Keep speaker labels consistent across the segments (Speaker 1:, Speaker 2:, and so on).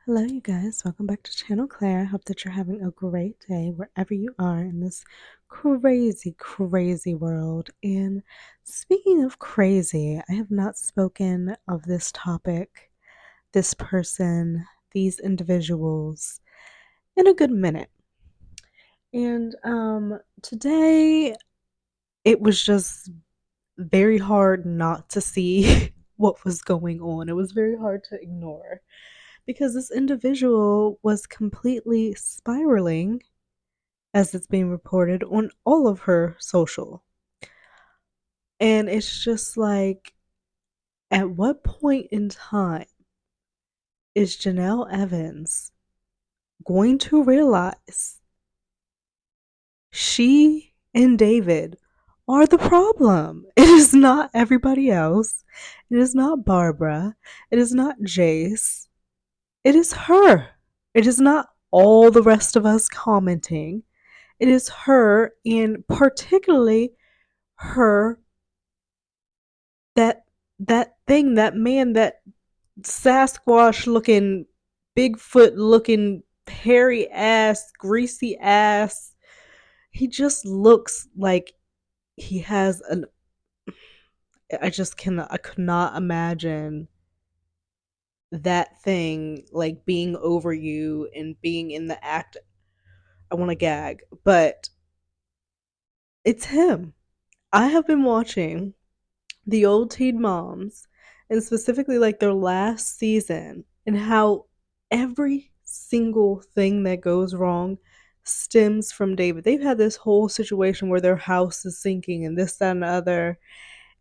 Speaker 1: Hello, you guys. Welcome back to Channel Claire. I hope that you're having a great day wherever you are in this crazy, crazy world. And speaking of crazy, I have not spoken of this topic, this person, these individuals in a good minute. And today it was just very hard not to see what was going on. It was very hard to ignore because this individual was completely spiraling, as it's being reported, on all of her social. And it's just like, at what point in time is Jenelle Evans going to realize she and David are the problem? It is not everybody else. It is not Barbara. It is not Jace. It is her. It is not all the rest of us commenting. It is her, and particularly her, that that man, that Sasquatch looking, Bigfoot looking, hairy ass, greasy ass. He just looks like he has an I could not imagine that thing like being over you and being in the act. I want to gag, but it's him. I have been watching the old Teen Moms, and specifically like their last season, and how every single thing that goes wrong stems from David. They've had this whole situation where their house is sinking and this, that, and the other.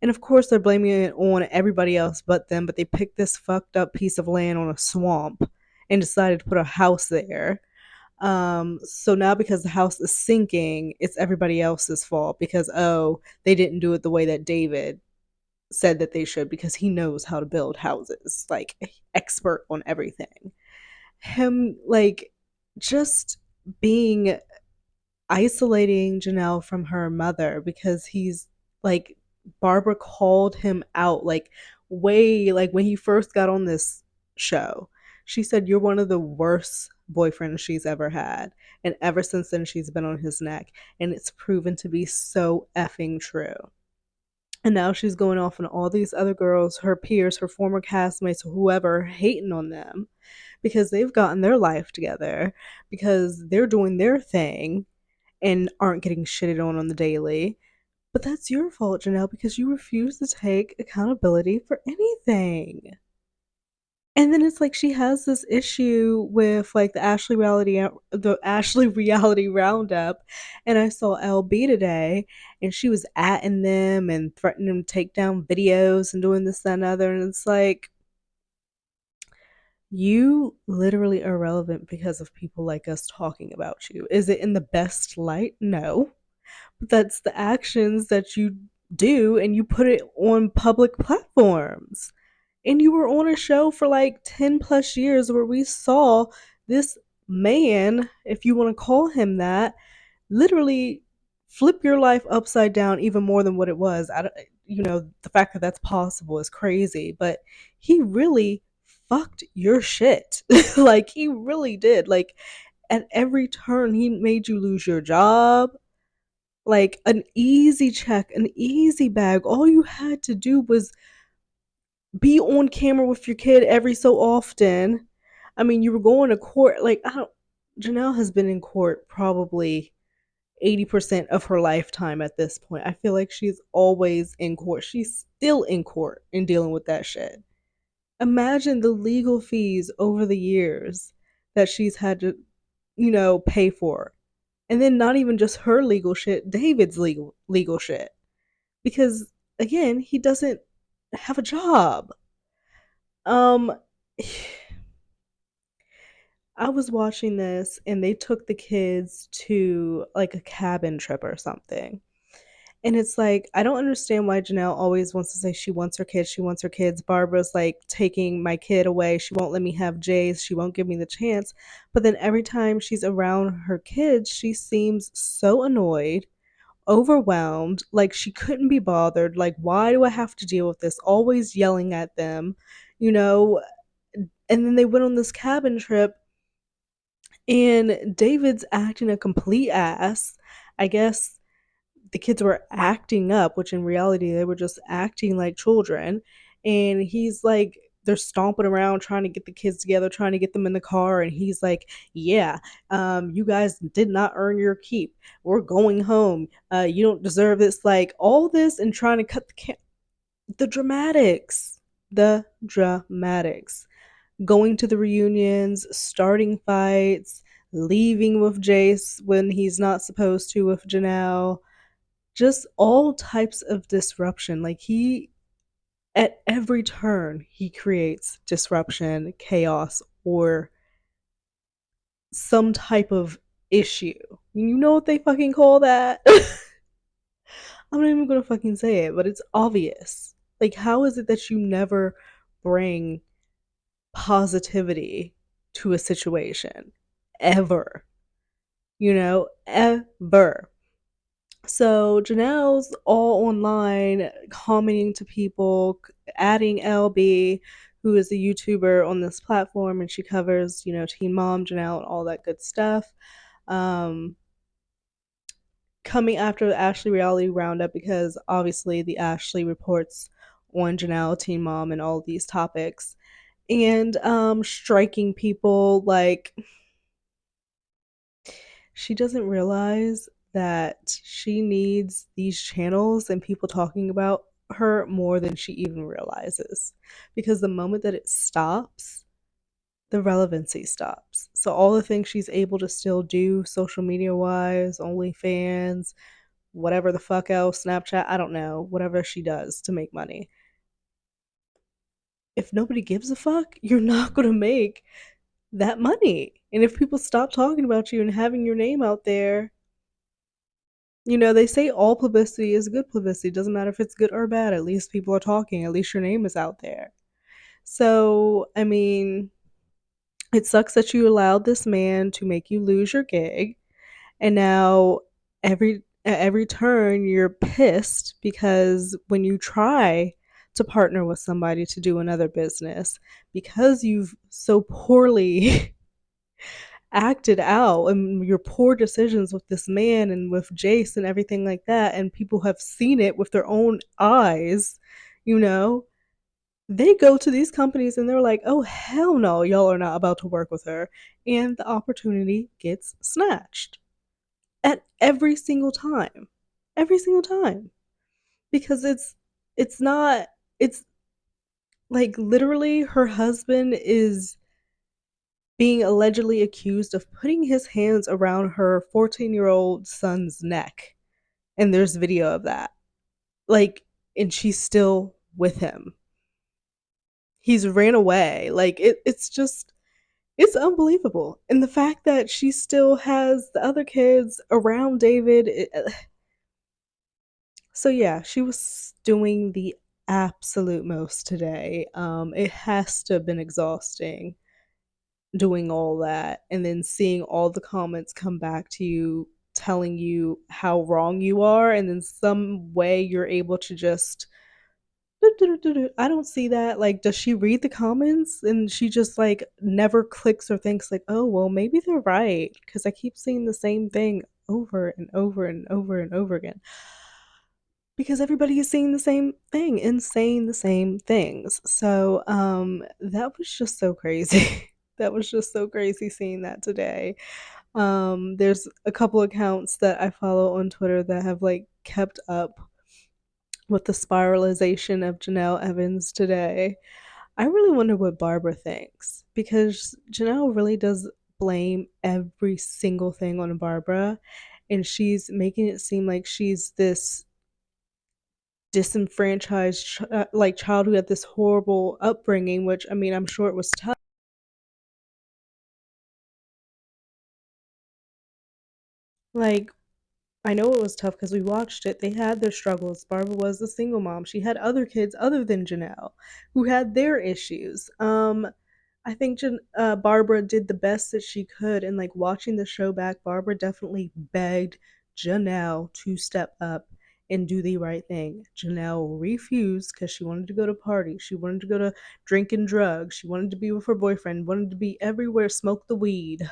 Speaker 1: And of course, they're blaming it on everybody else but them, but they picked this fucked up piece of land on a swamp and decided to put a house there. So now because the house is sinking, it's everybody else's fault because, oh, they didn't do it the way that David said that they should because he knows how to build houses, like expert on everything. Him like just being isolating Jenelle from her mother because he's like, Barbara called him out like way, like when he first got on this show. She said, "You're one of the worst boyfriends she's ever had." And ever since then, she's been on his neck. And it's proven to be so effing true. And now she's going off on all these other girls, her peers, her former castmates, whoever, hating on them because they've gotten their life together, because they're doing their thing and aren't getting shitted on the daily. But that's your fault, Jenelle, because you refuse to take accountability for anything. And then it's like she has this issue with like the Ashley reality roundup, and I saw LB today, and she was atting them and threatening them to take down videos and doing this, that, and other, and it's like, you literally are relevant because of people like us talking about you. Is it in the best light? No, but that's the actions that you do, and you put it on public platforms. And you were on a show for like 10 plus years where we saw this man, if you want to call him that, literally flip your life upside down even more than what it was. The fact that that's possible is crazy, but he really fucked your shit. Like, he really did. Like, at every turn, he made you lose your job. Like, an easy check, an easy bag. All you had to do was be on camera with your kid every so often. I mean, you were going to court. Like, I don't. Jenelle has been in court probably 80% of her lifetime at this point. I feel like she's always in court. She's still in court and dealing with that shit. Imagine the legal fees over the years that she's had to, pay for. And then not even just her legal shit, David's legal shit. Because again, he doesn't have a job. Um I was watching this and they took the kids to like a cabin trip or something. And it's like, I don't understand why Jenelle always wants to say she wants her kids, she wants her kids. Barbara's like taking my kid away. She won't let me have Jay's. She won't give me the chance. But then every time she's around her kids, she seems so annoyed, overwhelmed, like she couldn't be bothered. Like, why do I have to deal with this? Always yelling at them, you know, And then they went on this cabin trip, and David's acting a complete ass. I guess the kids were acting up, which in reality they were just acting like children. And he's like, they're stomping around trying to get the kids together, trying to get them in the car. And he's like, "Yeah, you guys did not earn your keep. We're going home. You don't deserve this." Like all this and trying to cut the dramatics, the dramatics. Going to the reunions, starting fights, leaving with Jace when he's not supposed to with Jenelle, just all types of disruption. Like he, at every turn, he creates disruption, chaos, or some type of issue. You know what they fucking call that? I'm not even gonna fucking say it, but it's obvious. Like, how is it that you never bring positivity to a situation? Ever. You know, ever. So Janelle's all online commenting to people, adding LB, who is a YouTuber on this platform, and she covers, Teen Mom, Janelle, and all that good stuff. Um, Coming after the Ashley Reality Roundup because obviously the Ashley reports on Janelle, Teen Mom, and all these topics, and striking people like she doesn't realize that she needs these channels and people talking about her more than she even realizes. Because the moment that it stops, the relevancy stops. So all the things she's able to still do social media wise, OnlyFans, whatever the fuck else, Snapchat, I don't know, whatever she does to make money. If nobody gives a fuck, you're not going to make that money. And if people stop talking about you and having your name out there, they say all publicity is good publicity. It doesn't matter if it's good or bad. At least people are talking. At least your name is out there. So, I mean, it sucks that you allowed this man to make you lose your gig. And now at every turn you're pissed because when you try to partner with somebody to do another business, because you've so poorly acted out and your poor decisions with this man and with Jace and everything like that, and people have seen it with their own eyes, you know, they go to these companies and they're like, "Oh hell no, y'all are not about to work with her," and the opportunity gets snatched at every single time, because it's not it's like literally her husband is being allegedly accused of putting his hands around her 14-year-old son's neck. And there's video of that. Like, and she's still with him. He's ran away. Like, it's just, it's unbelievable. And the fact that she still has the other kids around David. So, yeah, she was doing the absolute most today. It has to have been exhausting doing all that and then seeing all the comments come back to you telling you how wrong you are, and then some way you're able to just I don't see that. Like, does she read the comments and she just like never clicks or thinks like, "Oh well, maybe they're right," because I keep seeing the same thing over and over and over and over again, because everybody is seeing the same thing and saying the same things. So that was just so crazy. That was just so crazy seeing that today. There's a couple accounts that I follow on Twitter that have like kept up with the spiralization of Janelle Evans today. I really wonder what Barbara thinks, because Janelle really does blame every single thing on Barbara, and she's making it seem like she's this disenfranchised like child who had this horrible upbringing, which I mean I'm sure it was tough. Like, I know it was tough because we watched it. They had their struggles. Barbara was a single mom. She had other kids other than Janelle who had their issues. I think Barbara did the best that she could, and like watching the show back, Barbara definitely begged Janelle to step up and do the right thing. Jenelle refused because she wanted to go to parties. She wanted to go to drinking drugs. She wanted to be with her boyfriend, wanted to be everywhere, smoke the weed,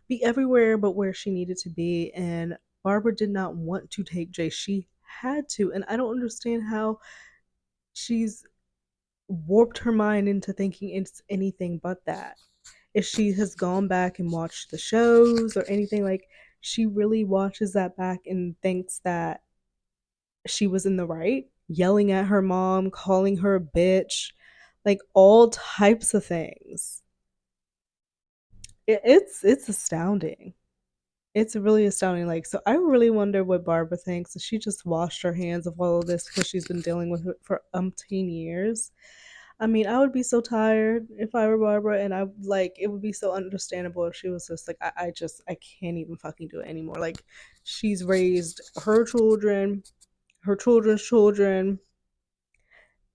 Speaker 1: be everywhere but where she needed to be. And Barbara did not want to take Jay. She had to. And I don't understand how she's warped her mind into thinking it's anything but that. If she has gone back and watched the shows or anything, like, she really watches that back and thinks that she was in the right, yelling at her mom, calling her a bitch, like all types of things. It's astounding. It's really astounding. Like, so I really wonder what Barbara thinks. She just washed her hands of all of this because she's been dealing with it for umpteen years. I mean, I would be so tired if I were Barbara, and I like it would be so understandable if she was just like, I can't even fucking do it anymore. Like, she's raised her children, her children's children,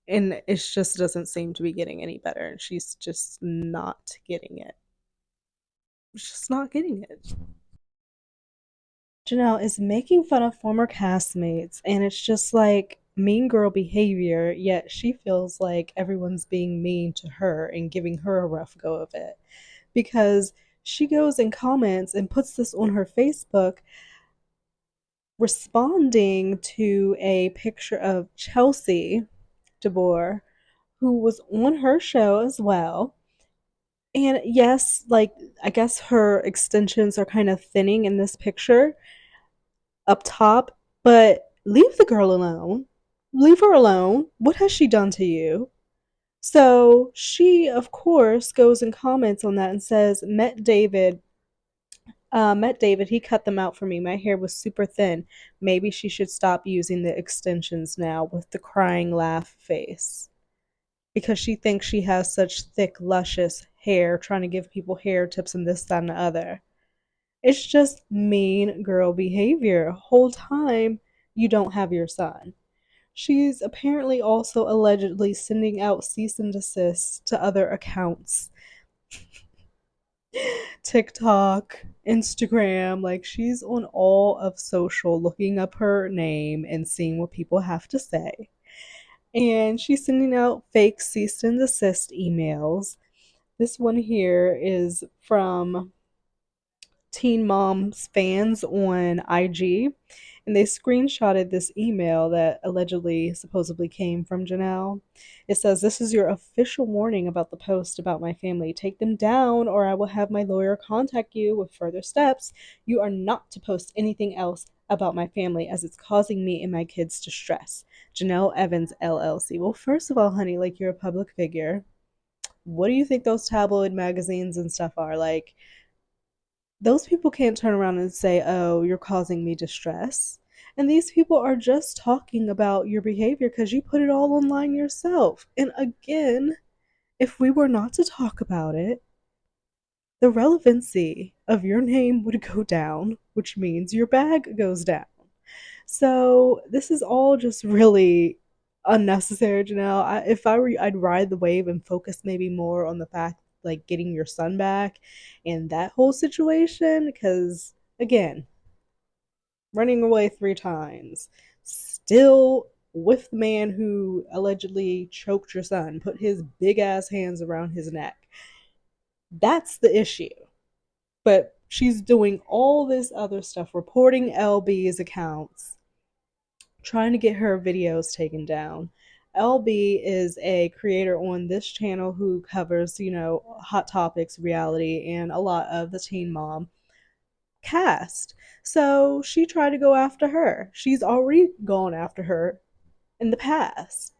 Speaker 1: and it just doesn't seem to be getting any better. And she's just not getting it. She's just not getting it. Janelle is making fun of former castmates, and it's just like mean girl behavior, yet she feels like everyone's being mean to her and giving her a rough go of it. Because she goes and comments and puts this on her Facebook, responding to a picture of Chelsea DeBoer, who was on her show as well. And yes, like, I guess her extensions are kind of thinning in this picture up top, but leave the girl alone. Leave her alone. What has she done to you? So she, of course, goes and comments on that and says, met David, he cut them out for me. My hair was super thin. Maybe she should stop using the extensions now, with the crying laugh face. Because she thinks she has such thick, luscious hair, trying to give people hair tips and this, that, and the other. It's just mean girl behavior. Whole time you don't have your son. She's apparently also allegedly sending out cease and desist to other accounts. TikTok, Instagram, like, she's on all of social looking up her name and seeing what people have to say. And she's sending out fake cease and desist emails. This one here is from Teen Mom's fans on IG, and they screenshotted this email that allegedly, supposedly came from Jenelle. It says, "This is your official warning about the post about my family. Take them down, or I will have my lawyer contact you with further steps. You are not to post anything else about my family as it's causing me and my kids distress. Jenelle Evans, LLC." Well, first of all, honey, like, you're a public figure. What do you think those tabloid magazines and stuff are? Like, those people can't turn around and say, "Oh, you're causing me distress." And these people are just talking about your behavior because you put it all online yourself. And again, if we were not to talk about it, the relevancy of your name would go down, which means your bag goes down. So this is all just really unnecessary, Janelle. If I were you, I'd ride the wave and focus maybe more on the fact, like, getting your son back and that whole situation. Because again, running away 3 times, still with the man who allegedly choked your son, put his big ass hands around his neck. That's the issue. But she's doing all this other stuff, reporting LB's accounts, trying to get her videos taken down. LB is a creator on this channel who covers, hot topics, reality, and a lot of the Teen Mom cast. So she tried to go after her. She's already gone after her in the past.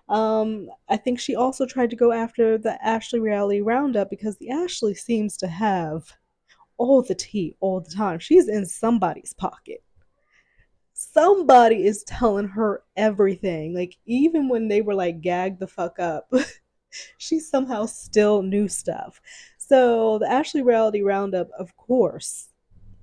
Speaker 1: I think she also tried to go after the Ashley Reality Roundup because the Ashley seems to have all the tea all the time. She's in somebody's pocket. Somebody is telling her everything. Like, even when they were like, gagged the fuck up, she somehow still knew stuff. So the Ashley Reality Roundup, of course,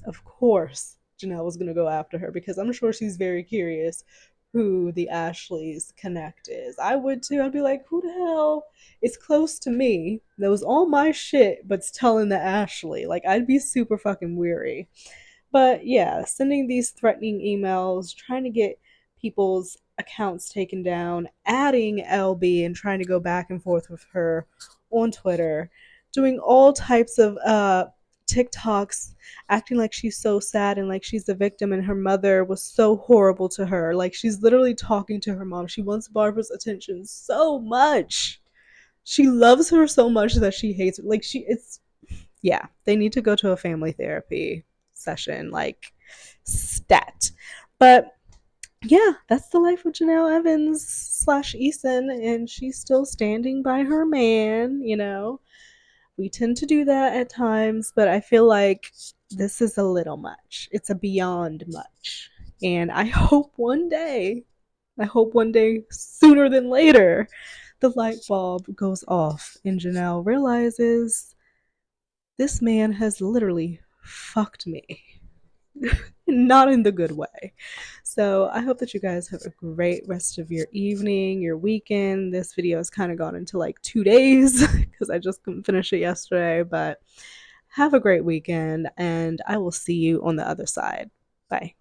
Speaker 1: Jenelle was gonna go after her because I'm sure she's very curious who the Ashleys connect is. I would too. I'd be like, who the hell is close to me? That was all my shit, but's telling the Ashley. Like, I'd be super fucking weary. But yeah, sending these threatening emails, trying to get people's accounts taken down, adding LB and trying to go back and forth with her on Twitter, doing all types of TikToks, acting like she's so sad and like she's the victim and her mother was so horrible to her. Like she's literally talking to her mom. She wants Barbara's attention so much. She loves her so much that she hates her. Like it's yeah, they need to go to a family therapy session, like stat. But yeah, that's the life of Jenelle Evans slash Eason, and she's still standing by her man. We tend to do that at times, but I feel like this is a little much. It's a beyond much. And I hope one day, sooner than later, the light bulb goes off and Janelle realizes this man has literally fucked me. Not in the good way. So I hope that you guys have a great rest of your evening, your weekend. This video has kind of gone into like 2 days because I just couldn't finish it yesterday. But have a great weekend, and I will see you on the other side. Bye.